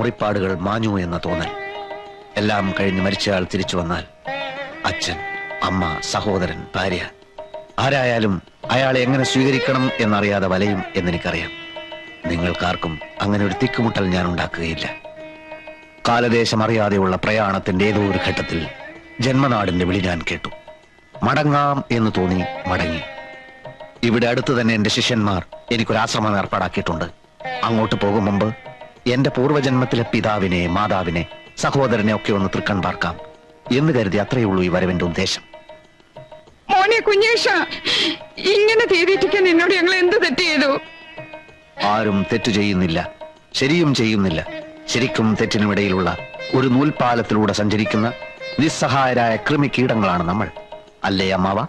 മുറിപ്പാടുകൾ മാഞ്ഞു എന്ന തോന്നൽ. എല്ലാം കഴിഞ്ഞ് മരിച്ചയാൾ തിരിച്ചു വന്നാൽ അച്ഛൻ, അമ്മ, സഹോദരൻ, ഭാര്യ, ആരായാലും അയാളെ എങ്ങനെ സ്വീകരിക്കണം എന്നറിയാതെ വലയും എന്നെനിക്കറിയാം. നിങ്ങൾക്കാർക്കും അങ്ങനെ ഒരു തിക്കുമുട്ടൽ ഞാൻ ഉണ്ടാക്കുകയില്ല. കാലദേശം അറിയാതെയുള്ള പ്രയാണത്തിന്റെ ഏതോ ഒരു ഘട്ടത്തിൽ ജന്മനാടിന്റെ വിളി ഞാൻ കേട്ടു. മടങ്ങാം എന്ന് തോന്നി മടങ്ങി. ഇവിടെ അടുത്ത് തന്നെ എന്റെ ശിഷ്യന്മാർ എനിക്കൊരാശ്രമം ഏർപ്പാടാക്കിയിട്ടുണ്ട്. അങ്ങോട്ട് പോകും മുമ്പ് എന്റെ പൂർവ്വജന്മത്തിലെ പിതാവിനെ, മാതാവിനെ, സഹോദരനെ ഒക്കെ ഒന്ന് തൃക്കൺ പാർക്കാം എന്ന് കരുതി അത്രയുള്ളൂ ഈ വരവിന്റെ ഉദ്ദേശം. മോനെ കുഞ്ഞേഷ, ഇങ്ങനെ തീരിട്ടിക്കാൻ എന്നോട് ഞങ്ങൾ എന്ത് തെറ്റ് ചെയ്തു? ആരും തെറ്റു ചെയ്യുന്നില്ല, ശരിയും ചെയ്യുന്നില്ല. ശരിക്കും തെറ്റിനുമിടയിലുള്ള ഒരു നൂൽപാലത്തിലൂടെ സഞ്ചരിക്കുന്ന നിസ്സഹായരായ കൃമികീടങ്ങളാണ് നമ്മൾ, അല്ലേ അമ്മാവ?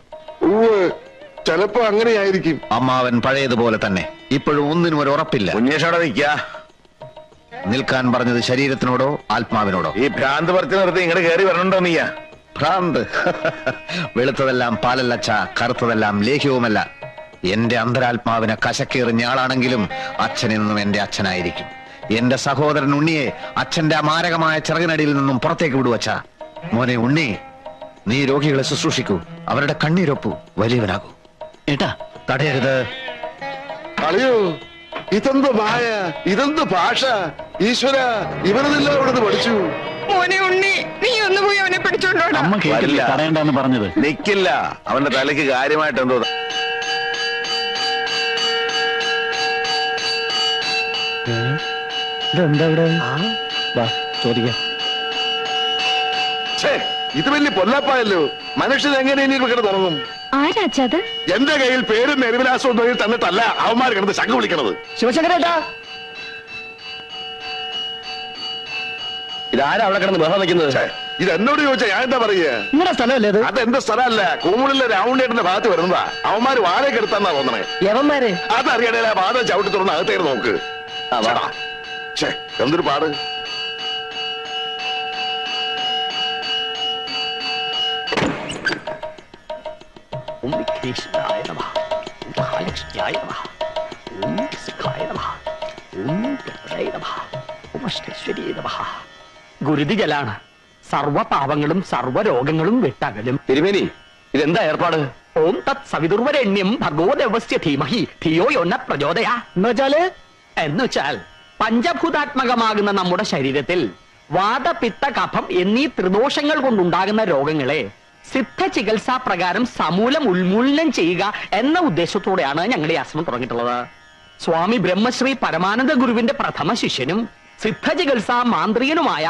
ചിലപ്പോ അങ്ങനെയായിരിക്കും. അമ്മാവൻ പഴയതുപോലെ തന്നെ, ഇപ്പോഴും ഒന്നിനും ഒരു ഉറപ്പില്ല. കുഞ്ഞേഷോടെ നിൽക്കാൻ പറഞ്ഞത് ശരീരത്തിനോടോ ആത്മാവിനോടോ? ഈ ഭ്രാന്ത് പറിച്ചു നിർത്തി ഇങ്ങോട്ട് കയറി വരണുണ്ടോ നീയാ? ഭ്രാന്ത്? വെളുത്തതെല്ലാം പാലല്ലച്ച, കറുത്തതെല്ലാം ലേഹ്യവുമല്ല. എന്റെ അന്തരാത്മാവിനെ കശക്കേറിഞ്ഞ ആളാണെങ്കിലും അച്ഛനെന്നും എന്റെ അച്ഛനായിരിക്കും. എന്റെ സഹോദരൻ ഉണ്ണിയെ അച്ഛന്റെ മാരകമായ ചിറകിനടിയിൽ നിന്നും പുറത്തേക്ക് വിടുവച്ച. മോനെ ഉണ്ണി, നീ രോഗികളെ ശുശ്രൂഷിക്കൂ, അവരുടെ കണ്ണീരൊപ്പു, വലിയവനാകൂ. ഏട്ടാ, തടയരുത്. അളിയോ, ഇതെന്ത് മായ, ഇതെന്ത് ഭാഷ! ഈശ്വര, ഇവരതെല്ലാം ഇവിടെ പഠിച്ചു. മോനെ ഉണ്ണി, നീ ഒന്ന് പോയി അവനെ പിടിച്ചോണ്ടോടാ. അമ്മ കേട്ടില്ല തടയണ്ടെന്ന് പറഞ്ഞത്. നിക്കില്ല, അവന്റെ തലയ്ക്ക് കാര്യമായിട്ട് എന്തോ. ഇതെന്താ ഇവിടെ? ചോദിക്കാം. ഇത് വലിയ പൊല്ലാപ്പായല്ലോ. മനുഷ്യൻ എങ്ങനെ ഇനി കിടന്ന് തുടങ്ങും? ആരാച്ചത്? എന്റെ കയ്യിൽ പേരും മെരുവിലാസവും തന്നിട്ടല്ല അവന്മാർ കിടന്ന് ശംഖ് വിളിക്കണത്. ശിവശങ്കരേട്ടാ, ഇതാരാ അവിടെ കിടന്ന് ബഹളം വയ്ക്കുന്നത്? ഇത് എന്നോട് ചോദിച്ചാ ഞാൻ എന്താ പറയുക? നിങ്ങളുടെ സ്ഥലമല്ലേ ഇത്? അതെന്റെ സ്ഥലമല്ല, കൂമുളിലെ രാവുണ്ടേട്ടന്റെ ഭാഗത്ത് വരുന്നതാ. അവന്മാര് വാഴയൊക്കെ എടുത്താന്നാ തോന്നണേ. യവന്മാരെ അതറിയണേ, ആ ഭാഗം ചവിട്ടി തുറന്ന് അകത്തേക്ക് നോക്ക്. എന്തൊരു പാട്! ഗുരുതിജലാണ് സർവ പാപങ്ങളും സർവരോഗങ്ങളും വിട്ടകലും. തിരുമേനി, ഇതെന്താ ഏർപ്പാട്? ഓം തത് സവിതുർവരണ്യം ഭഗവദേവസ്യ ധീമഹി ധിയോ യോ ന പ്രചോദയാ. എന്നുവെച്ചാൽ പഞ്ചഭൂതാത്മകമാകുന്ന നമ്മുടെ ശരീരത്തിൽ വാതപിത്ത കഫം എന്നീ ത്രിദോഷങ്ങൾ കൊണ്ടുണ്ടാകുന്ന രോഗങ്ങളെ സിദ്ധ ചികിത്സാ പ്രകാരം സമൂലം ഉന്മൂലനം ചെയ്യുക എന്ന ഉദ്ദേശത്തോടെയാണ് ഞങ്ങളുടെ ആശ്രമം തുടങ്ങിയിട്ടുള്ളത്. സ്വാമി ബ്രഹ്മശ്രീ പരമാനന്ദ ഗുരുവിന്റെ പ്രഥമ ശിഷ്യനും സിദ്ധ ചികിത്സാ മാന്ത്രികനുമായ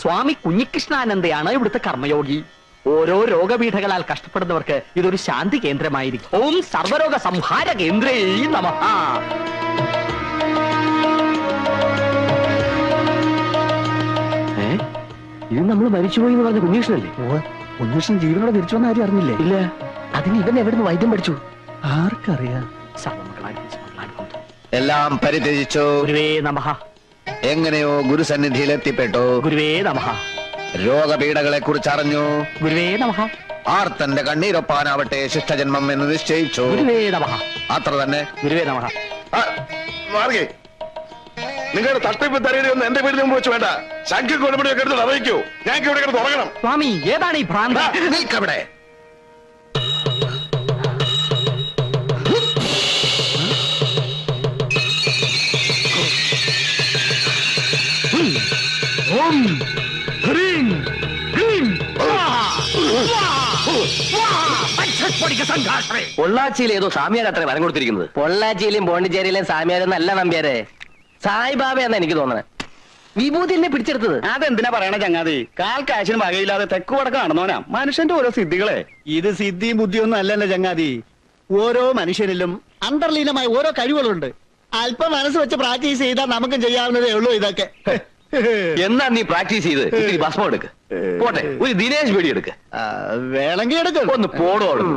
സ്വാമി കുഞ്ഞികൃഷ്ണാനന്ദയാണ് ഇവിടുത്തെ കർമ്മയോഗി. ഓരോ രോഗപീഠകളാൽ കഷ്ടപ്പെടുന്നവർക്ക് ഇതൊരു ശാന്തി കേന്ദ്രമായിരിക്കും. ഓം സർവരോഗ സംഹാര കേന്ദ്രേ നമഃ. ഇത് നമ്മൾ മരിച്ചുപോയി എന്ന് പറഞ്ഞ കുഞ്ഞീഷ്ണല്ലേ? കുഞ്ഞീഷ്ണൻ ജീവനോടെ തിരിച്ചു വന്ന കാര്യം അറിഞ്ഞില്ലേ? ഇല്ല. അതിന് ഇവൻ എവിടുന്ന് വൈദ്യം പഠിച്ചു? ആർക്കറിയാം. എല്ലാം പരിത്യജിച്ചു. ഗുരുവേ നമഃ. എങ്ങനെയോ ഗുരുസന്നിധിയിൽ എത്തിപ്പെട്ടു. ഗുരുവേ നമഃ. രോഗപീഠകളെ കുറിച്ച് അറിഞ്ഞു. ഗുരുവേ നമഃ. ആർത്തന്റെ കണ്ണീരൊപ്പാനാവട്ടെ ശിഷ്ടജന്മം എന്ന് നിശ്ചയിച്ചു. ഗുരുവേ നമഃ. അത്ര തന്നെ. ഗുരുവേ നമഃ. മാർഗേ, നിങ്ങളുടെ തട്ടിപ്പ് തരയുടെ ഒന്നും എന്റെ വീടിന് മുമ്പ് വെച്ച് വേണ്ട. ശംഖ് കൊടുപടിയൊക്കെ എടുത്ത് അറിയിക്കൂ. ഞങ്ങൾക്ക് ഇവിടെ കിടന്ന് തുടങ്ങണം. സ്വാമി, ഏതാണ് ഈ ഭ്രാന്ത? നിൽക്കവിടെ. പൊള്ളാച്ചിയിൽ ഏതോ സാമിയാരത്രേ വരം കൊടുത്തിരിക്കുന്നത്. പൊള്ളാച്ചിയിലും പോണ്ടിച്ചേരിയിലും സാമിയാരെന്നല്ല നമ്പ്യാരെ, സായിബാബയെന്നാ എനിക്ക് തോന്നണേ. വിഭൂതി എന്നെ പിടിച്ചെടുത്തത്. അതെന്തിനാ പറയണ ചങ്ങാതി? കാൽ കാശിന് വകയില്ലാതെ തെക്ക് വടക്ക് നടന്നോനാ മനുഷ്യന്റെ ഓരോ സിദ്ധികളെ. ഇത് സിദ്ധിയും ബുദ്ധിയൊന്നും അല്ലല്ലോ ചങ്ങാതി. ഓരോ മനുഷ്യനിലും അന്തർലീനമായ ഓരോ കഴിവുകളുണ്ട്. അല്പം മനസ്സ് വെച്ച് പ്രാക്ടീസ് ചെയ്താൽ നമുക്കും ചെയ്യാവുന്നതേ ഉള്ളൂ ഇതൊക്കെ. എന്നാ നീ പ്രാക്ടീസ് ചെയ്ത് ഇത്തിരി ഭസ്മം എടുക്ക്. പോട്ടെ, ഒരു ദിനേശ് പേടി എടുക്ക്. വേണമെങ്കിൽ എടുക്കും. ഒന്ന് പോടോളും.